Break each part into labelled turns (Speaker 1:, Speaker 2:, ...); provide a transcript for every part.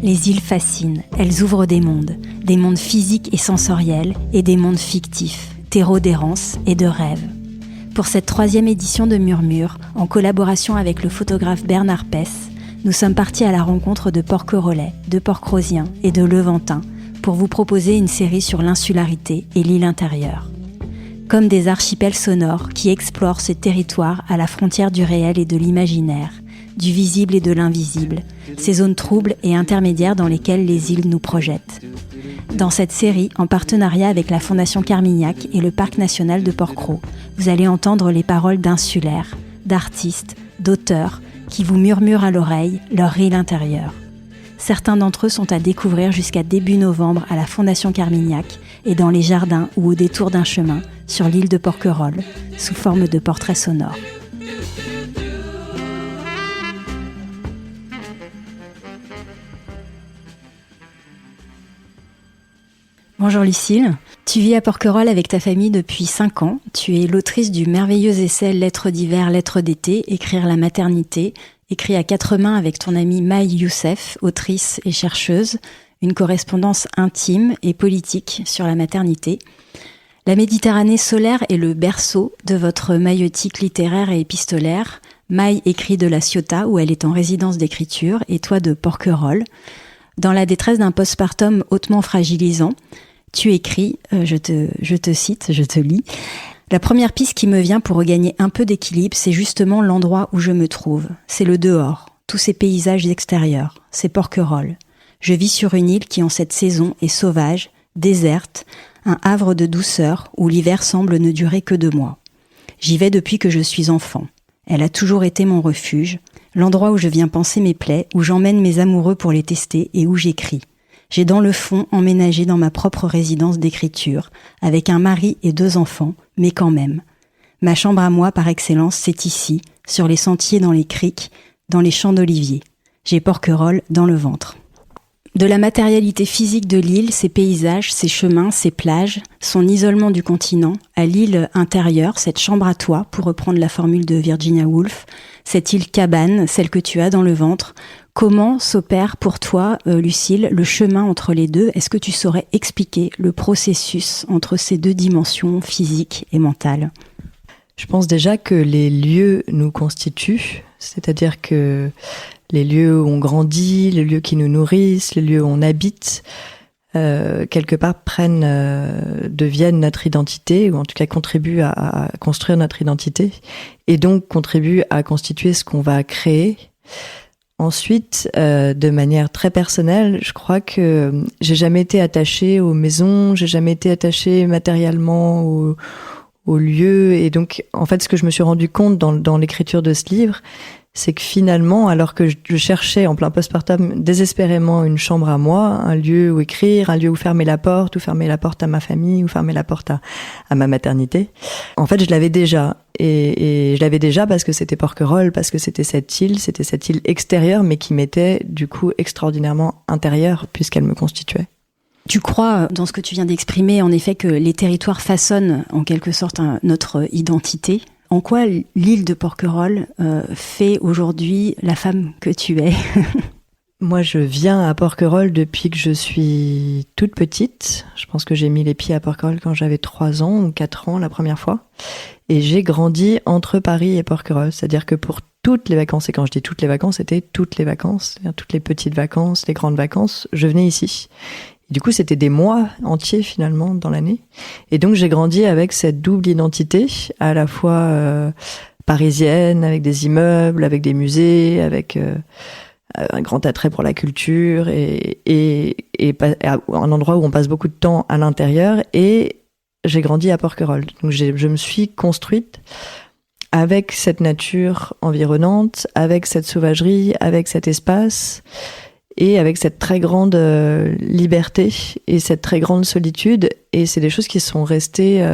Speaker 1: Les îles fascinent, elles ouvrent des mondes physiques et sensoriels et des mondes fictifs, terreaux d'errance et de rêve. Pour cette 3e édition de Murmure, en collaboration avec le photographe Bernard Pess, nous sommes partis à la rencontre de Porquerolais, de Port-Crozien et de Levantin pour vous proposer une série sur l'insularité et l'île intérieure. Comme des archipels sonores qui explorent ce territoire à la frontière du réel et de l'imaginaire, du visible et de l'invisible, ces zones troubles et intermédiaires dans lesquelles les îles nous projettent. Dans cette série, en partenariat avec la Fondation Carmignac et le Parc national de Porquerolles, vous allez entendre les paroles d'insulaires, d'artistes, d'auteurs qui vous murmurent à l'oreille leur île intérieure. Certains d'entre eux sont à découvrir jusqu'à début novembre à la Fondation Carmignac et dans les jardins ou au détour d'un chemin sur l'île de Porquerolles, sous forme de portraits sonores. Bonjour Lucille, tu vis à Porquerolles avec ta famille depuis 5 ans. Tu es l'autrice du merveilleux essai Lettres d'hiver, lettres d'été, écrire la maternité, écrit à 4 mains avec ton amie Maï Youssef, autrice et chercheuse, une correspondance intime et politique sur la maternité. La Méditerranée solaire est le berceau de votre maïeutique littéraire et épistolaire. Maï écrit de la Ciotat où elle est en résidence d'écriture et toi de Porquerolles. Dans la détresse d'un postpartum hautement fragilisant, tu écris, je te cite, je te lis. La première piste qui me vient pour regagner un peu d'équilibre, c'est justement l'endroit où je me trouve. C'est le dehors, tous ces paysages extérieurs, c'est Porquerolles. Je vis sur une île qui en cette saison est sauvage, déserte, un havre de douceur où l'hiver semble ne durer que 2 mois. J'y vais depuis que je suis enfant. Elle a toujours été mon refuge, l'endroit où je viens panser mes plaies, où j'emmène mes amoureux pour les tester et où j'écris. J'ai dans le fond emménagé dans ma propre résidence d'écriture, avec un mari et 2 enfants, mais quand même. Ma chambre à moi par excellence, c'est ici, sur les sentiers dans les criques, dans les champs d'oliviers. J'ai Porquerolles dans le ventre. De la matérialité physique de l'île, ses paysages, ses chemins, ses plages, son isolement du continent, à l'île intérieure, cette chambre à toi, pour reprendre la formule de Virginia Woolf, cette île cabane, celle que tu as dans le ventre. Comment s'opère pour toi, Lucille, le chemin entre les deux ? Est-ce que tu saurais expliquer le processus entre ces 2 dimensions physiques et mentales ?
Speaker 2: Je pense déjà que les lieux nous constituent, c'est-à-dire que les lieux où on grandit, les lieux qui nous nourrissent, les lieux où on habite, quelque part deviennent notre identité, ou en tout cas contribuent à construire notre identité, et donc contribuent à constituer ce qu'on va créer. Ensuite, de manière très personnelle, je crois que j'ai jamais été attachée aux maisons, j'ai jamais été attachée matériellement aux lieux, et donc en fait ce que je me suis rendu compte dans l'écriture de ce livre, c'est que finalement, alors que je cherchais en plein postpartum désespérément une chambre à moi, un lieu où écrire, un lieu où fermer la porte à ma famille, ou fermer la porte à ma maternité, en fait je l'avais déjà. Et je l'avais déjà parce que c'était Porquerolles, parce que c'était cette île extérieure, mais qui m'était du coup extraordinairement intérieure, puisqu'elle me constituait.
Speaker 1: Tu crois, dans ce que tu viens d'exprimer, en effet, que les territoires façonnent en quelque sorte notre identité. En quoi l'île de Porquerolles fait aujourd'hui la femme que tu es ?
Speaker 2: Moi, je viens à Porquerolles depuis que je suis toute petite. Je pense que j'ai mis les pieds à Porquerolles quand j'avais 3 ans ou 4 ans la première fois. Et j'ai grandi entre Paris et Porquerolles. C'est-à-dire que pour toutes les vacances, et quand je dis toutes les vacances, c'était toutes les vacances, c'est-à-dire toutes les petites vacances, les grandes vacances, je venais ici. Et du coup, c'était des mois entiers finalement dans l'année. Et donc, j'ai grandi avec cette double identité, à la fois parisienne, avec des immeubles, avec des musées, avec un grand attrait pour la culture, et un endroit où on passe beaucoup de temps à l'intérieur. Et j'ai grandi à Porquerolles. Donc, je me suis construite avec cette nature environnante, avec cette sauvagerie, avec cet espace, et avec cette très grande liberté et cette très grande solitude. Et c'est des choses qui sont restées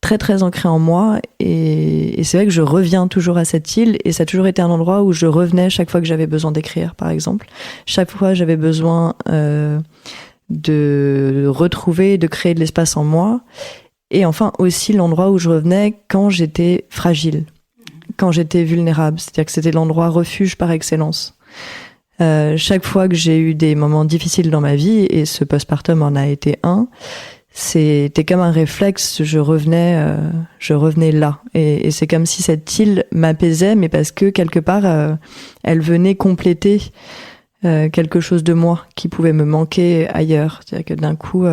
Speaker 2: très très ancrées en moi, et c'est vrai que je reviens toujours à cette île, et ça a toujours été un endroit où je revenais chaque fois que j'avais besoin d'écrire, par exemple. Chaque fois j'avais besoin de retrouver, de créer de l'espace en moi, et enfin aussi l'endroit où je revenais quand j'étais fragile, quand j'étais vulnérable, c'est-à-dire que c'était l'endroit refuge par excellence. Chaque fois que j'ai eu des moments difficiles dans ma vie, et ce postpartum en a été un, c'était comme un réflexe, je revenais là. Et c'est comme si cette île m'apaisait, mais parce que quelque part, elle venait compléter quelque chose de moi qui pouvait me manquer ailleurs. C'est-à-dire que d'un coup,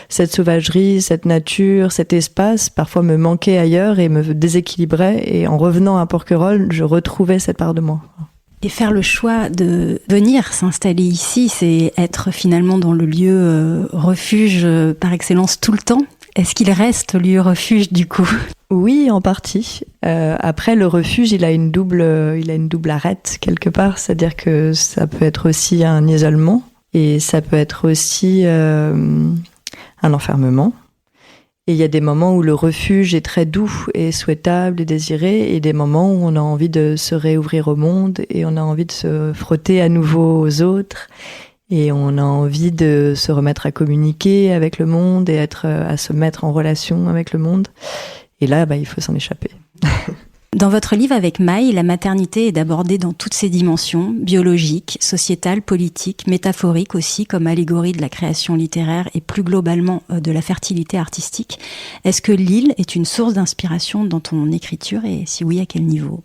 Speaker 2: cette sauvagerie, cette nature, cet espace, parfois me manquait ailleurs et me déséquilibrait. Et en revenant à Porquerolles, je retrouvais cette part de moi.
Speaker 1: Et faire le choix de venir s'installer ici, c'est être finalement dans le lieu refuge par excellence tout le temps. Est-ce qu'il reste lieu refuge du coup ?
Speaker 2: Oui, en partie. Après, le refuge, il a une double arête quelque part, c'est-à-dire que ça peut être aussi un isolement et ça peut être aussi un enfermement. Et il y a des moments où le refuge est très doux et souhaitable et désiré, et des moments où on a envie de se réouvrir au monde et on a envie de se frotter à nouveau aux autres. Et on a envie de se remettre à communiquer avec le monde et à se mettre en relation avec le monde. Et là, il faut s'en échapper.
Speaker 1: Dans votre livre avec Maï, la maternité est abordée dans toutes ses dimensions, biologiques, sociétales, politiques, métaphoriques aussi, comme allégorie de la création littéraire et plus globalement de la fertilité artistique. Est-ce que l'île est une source d'inspiration dans ton écriture et si oui, à quel niveau ?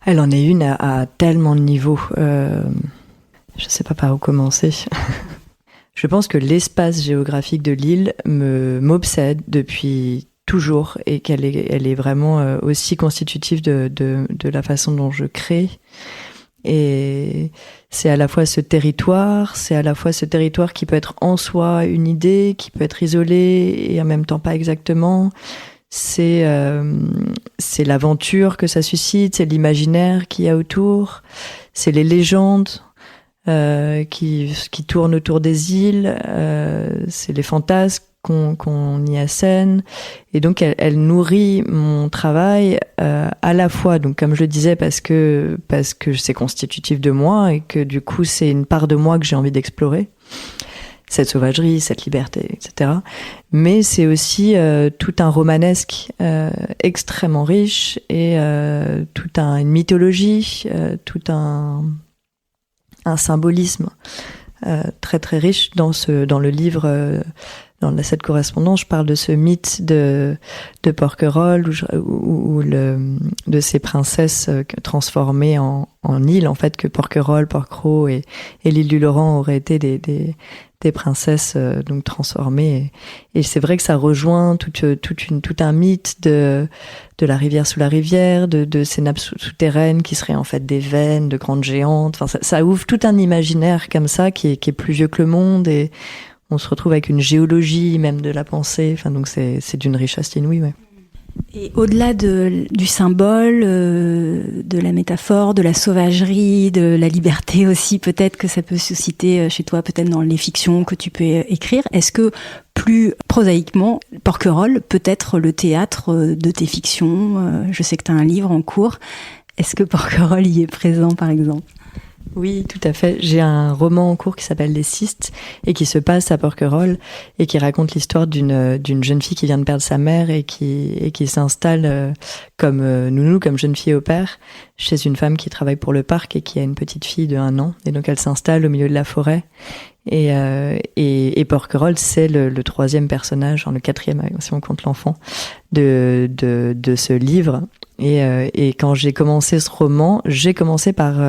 Speaker 2: Elle en est une à tellement de niveaux. Je ne sais pas par où commencer. Je pense que l'espace géographique de l'île m'obsède depuis toujours et qu'elle est vraiment aussi constitutive de la façon dont je crée. Et c'est à la fois ce territoire qui peut être en soi une idée, qui peut être isolée et en même temps pas exactement. C'est l'aventure que ça suscite, c'est l'imaginaire qu'il y a autour, c'est les légendes qui tournent autour des îles, c'est les fantasmes qu'on y assène, et donc elle nourrit mon travail à la fois, donc comme je le disais, parce que c'est constitutif de moi et que du coup c'est une part de moi que j'ai envie d'explorer, cette sauvagerie, cette liberté, etc. Mais c'est aussi tout un romanesque extrêmement riche et une mythologie, tout un symbolisme très très riche dans le livre. Dans cette correspondance, je parle de ce mythe de Porquerolles de ces princesses transformées en îles, en fait, que Porquerolles, Porquerolles et l'île du Laurent auraient été des princesses donc transformées. Et c'est vrai que ça rejoint tout un mythe de la rivière sous la rivière, de ces nappes souterraines qui seraient en fait des veines de grandes géantes. Enfin, ça ouvre tout un imaginaire comme ça qui est plus vieux que le monde, et on se retrouve avec une géologie même de la pensée. Enfin, donc c'est d'une richesse inouïe, ouais.
Speaker 1: Et au-delà du symbole, de la métaphore, de la sauvagerie, de la liberté aussi, peut-être que ça peut susciter chez toi, peut-être dans les fictions que tu peux écrire, est-ce que plus prosaïquement, Porquerolles peut être le théâtre de tes fictions ? Je sais que tu as un livre en cours. Est-ce que Porquerolles y est présent, par exemple ?
Speaker 2: Oui, tout à fait. J'ai un roman en cours qui s'appelle Les Cystes et qui se passe à Porquerolles et qui raconte l'histoire d'une jeune fille qui vient de perdre sa mère et qui s'installe comme nounou, comme jeune fille au père, chez une femme qui travaille pour le parc et qui a une petite fille de 1 an. Et donc elle s'installe au milieu de la forêt. Et Porquerolles, c'est le 3e personnage, le 4e si on compte l'enfant, de ce livre. Et quand j'ai commencé ce roman, j'ai commencé par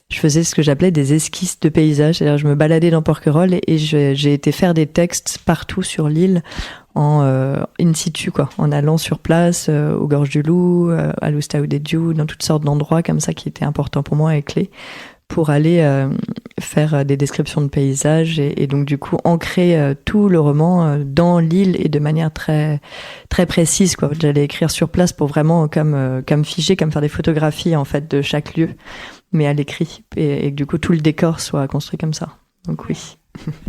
Speaker 2: je faisais ce que j'appelais des esquisses de paysages, c'est-à-dire je me baladais dans Porquerolles et j'ai été faire des textes partout sur l'île en in situ, quoi, en allant sur place, aux Gorges du Loup, à l'Oustao des Diou, dans toutes sortes d'endroits comme ça qui étaient importants pour moi et clés, pour aller faire des descriptions de paysages et donc du coup ancrer tout le roman dans l'île et de manière très très précise, quoi. J'allais écrire sur place pour vraiment comme figer, comme faire des photographies en fait de chaque lieu, mais à l'écrit, et que du coup tout le décor soit construit comme ça. Donc oui.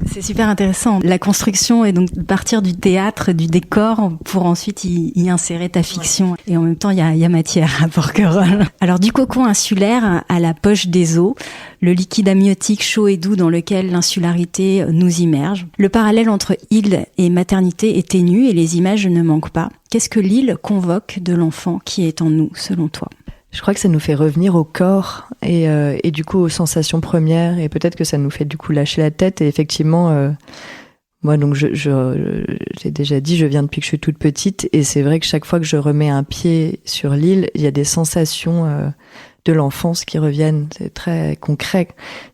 Speaker 1: C'est super intéressant. La construction est donc partir du théâtre, du décor, pour ensuite y insérer ta fiction. Ouais. Et en même temps, il y a matière à Porquerolles. Alors, du cocon insulaire à la poche des eaux, le liquide amniotique chaud et doux dans lequel l'insularité nous immerge. Le parallèle entre île et maternité est ténu et les images ne manquent pas. Qu'est-ce que l'île convoque de l'enfant qui est en nous, selon toi ?
Speaker 2: Je crois que ça nous fait revenir au corps et du coup aux sensations premières, et peut-être que ça nous fait du coup lâcher la tête. Et effectivement, moi donc j'ai déjà dit, je viens depuis que je suis toute petite, et c'est vrai que chaque fois que je remets un pied sur l'île, il y a des sensations de l'enfance qui reviennent. C'est très concret.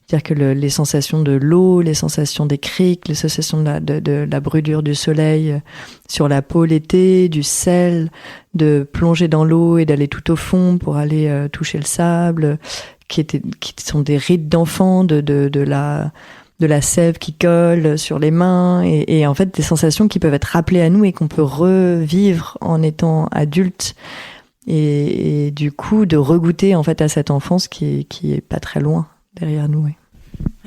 Speaker 2: C'est-à-dire que les sensations de l'eau, les sensations des criques, les sensations de la brûlure du soleil sur la peau l'été, du sel, de plonger dans l'eau et d'aller tout au fond pour aller toucher le sable, qui sont des rites d'enfant, de la sève qui colle sur les mains, et en fait des sensations qui peuvent être rappelées à nous et qu'on peut revivre en étant adulte. Et du coup, de regoûter en fait à cette enfance qui est pas très loin derrière nous. Oui.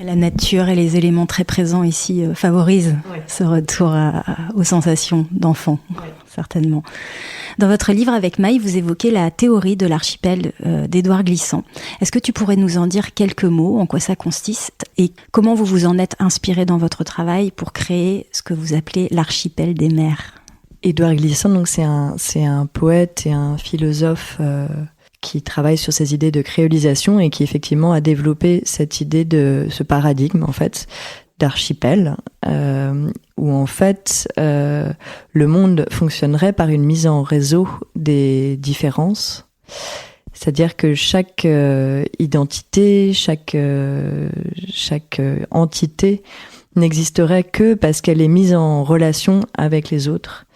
Speaker 1: La nature et les éléments très présents ici favorisent ce retour aux sensations d'enfant, certainement. Dans votre livre avec Maï, vous évoquez la théorie de l'archipel d'Édouard Glissant. Est-ce que tu pourrais nous en dire quelques mots, en quoi ça consiste et comment vous vous en êtes inspiré dans votre travail pour créer ce que vous appelez l'archipel des mers?
Speaker 2: Édouard Glissant, donc c'est un poète et un philosophe qui travaille sur ces idées de créolisation et qui effectivement a développé cette idée de ce paradigme en fait d'archipel où en fait le monde fonctionnerait par une mise en réseau des différences. C'est-à-dire que chaque identité, chaque entité n'existerait que parce qu'elle est mise en relation avec les autres.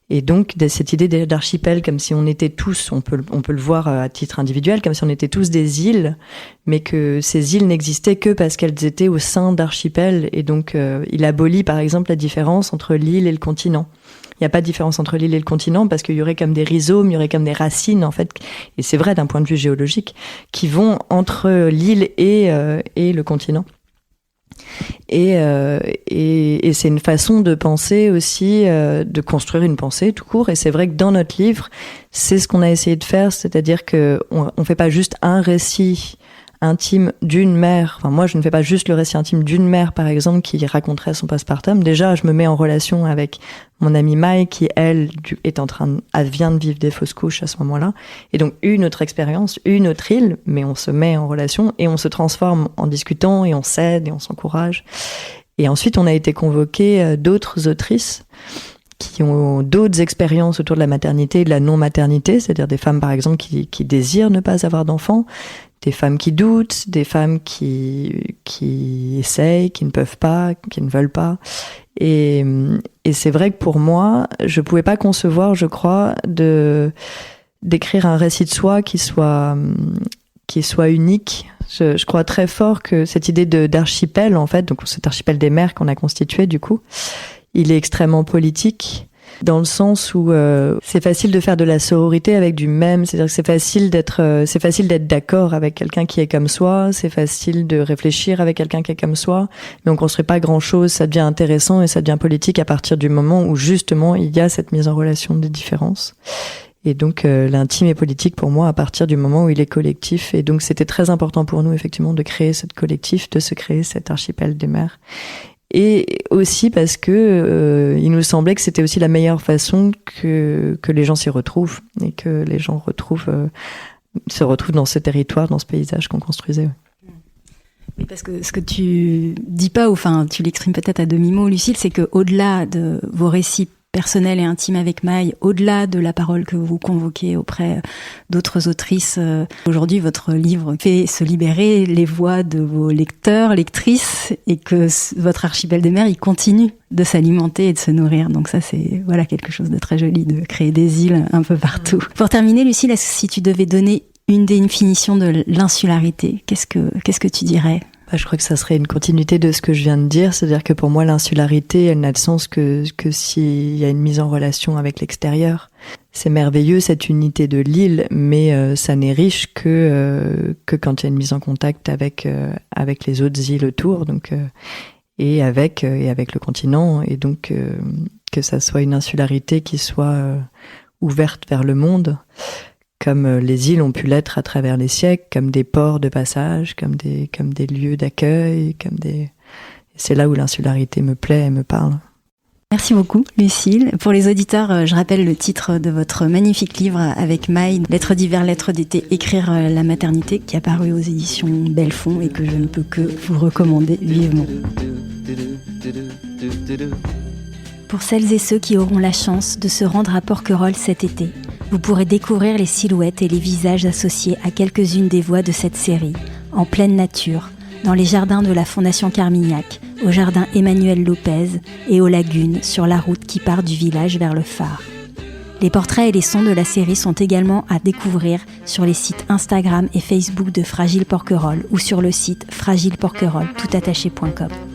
Speaker 2: Et donc, cette idée d'archipel, comme si on était tous, on peut le voir à titre individuel, comme si on était tous des îles, mais que ces îles n'existaient que parce qu'elles étaient au sein d'archipels. Et donc, il abolit, par exemple, la différence entre l'île et le continent. Il n'y a pas de différence entre l'île et le continent parce qu'il y aurait comme des rhizomes, il y aurait comme des racines, en fait. Et c'est vrai d'un point de vue géologique, qui vont entre l'île et le continent. Et c'est une façon de penser aussi, de construire une pensée tout court. Et c'est vrai que dans notre livre, c'est ce qu'on a essayé de faire, c'est-à-dire que on fait pas juste un récit intime d'une mère. Enfin, moi, je ne fais pas juste le récit intime d'une mère, par exemple, qui raconterait son postpartum. Déjà, je me mets en relation avec mon amie Maï, qui, elle, elle vient de vivre des fausses couches à ce moment-là. Et donc, une autre expérience, une autre île, mais on se met en relation et on se transforme en discutant et on s'aide et on s'encourage. Et ensuite, on a été convoqué d'autres autrices qui ont d'autres expériences autour de la maternité et de la non-maternité, c'est-à-dire des femmes, par exemple, qui désirent ne pas avoir d'enfants, des femmes qui doutent, des femmes qui essayent, qui ne peuvent pas, qui ne veulent pas. Et c'est vrai que pour moi, je pouvais pas concevoir, je crois, d'écrire un récit de soi qui soit unique. Je crois très fort que cette idée d'archipel, en fait, donc cet archipel des mers qu'on a constitué, du coup, il est extrêmement politique, dans le sens où c'est facile de faire de la sororité avec du même, c'est-à-dire que c'est facile d'être d'accord avec quelqu'un qui est comme soi, c'est facile de réfléchir avec quelqu'un qui est comme soi, mais on construit pas grand-chose, ça devient intéressant et ça devient politique à partir du moment où justement il y a cette mise en relation des différences. Et donc l'intime est politique pour moi à partir du moment où il est collectif. Et donc c'était très important pour nous effectivement de créer ce collectif, de se créer cet archipel des mers. Et aussi parce que il nous semblait que c'était aussi la meilleure façon que les gens s'y retrouvent et que les gens se retrouvent dans ce territoire, dans ce paysage qu'on construisait.
Speaker 1: Oui, parce que ce que tu dis pas, ou enfin tu l'exprimes peut-être à demi-mot, Lucile, c'est que au-delà de vos récits personnel et intime avec Maï, au-delà de la parole que vous convoquez auprès d'autres autrices. Aujourd'hui, votre livre fait se libérer les voix de vos lecteurs, lectrices, et que votre archipel des mers, il continue de s'alimenter et de se nourrir. Donc ça, c'est quelque chose de très joli, de créer des îles un peu partout. Pour terminer, Lucile, si tu devais donner une définition de l'insularité, qu'est-ce que tu dirais ?
Speaker 2: Je crois que ça serait une continuité de ce que je viens de dire, c'est-à-dire que pour moi l'insularité, elle n'a de sens que s'il y a une mise en relation avec l'extérieur. C'est merveilleux cette unité de l'île, mais ça n'est riche que quand il y a une mise en contact avec les autres îles autour, donc et avec le continent, et donc que ça soit une insularité qui soit ouverte vers le monde. Comme les îles ont pu l'être à travers les siècles, comme des ports de passage, comme des lieux d'accueil, c'est là où l'insularité me plaît et me parle.
Speaker 1: Merci beaucoup, Lucille. Pour les auditeurs, je rappelle le titre de votre magnifique livre avec Maï, Lettres d'hiver, lettres d'été, écrire la maternité, qui est paru aux éditions Belfond et que je ne peux que vous recommander vivement. Pour celles et ceux qui auront la chance de se rendre à Porquerolles cet été, vous pourrez découvrir les silhouettes et les visages associés à quelques-unes des voix de cette série, en pleine nature, dans les jardins de la Fondation Carmignac, au jardin Emmanuel Lopez et aux lagunes sur la route qui part du village vers le phare. Les portraits et les sons de la série sont également à découvrir sur les sites Instagram et Facebook de Fragile Porquerolles ou sur le site fragileporquerolles toutattaché.com.